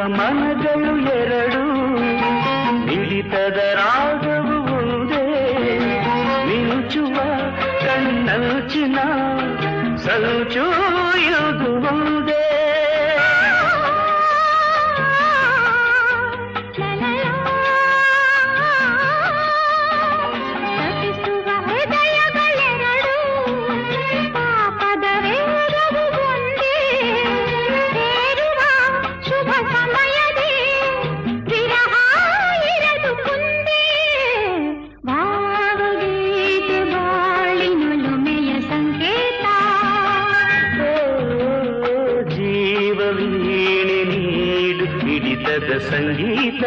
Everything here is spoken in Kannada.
ಮನಗಳು ಎರಡು ಮಿಡಿತದ ರಾಗವು ಒಂದೇ ಮಿಂಚುವ ಕಣ್ಣಂಚಿನ ಸಂಚು ಇದು ಒಂದೇ ಸಂಗೀತ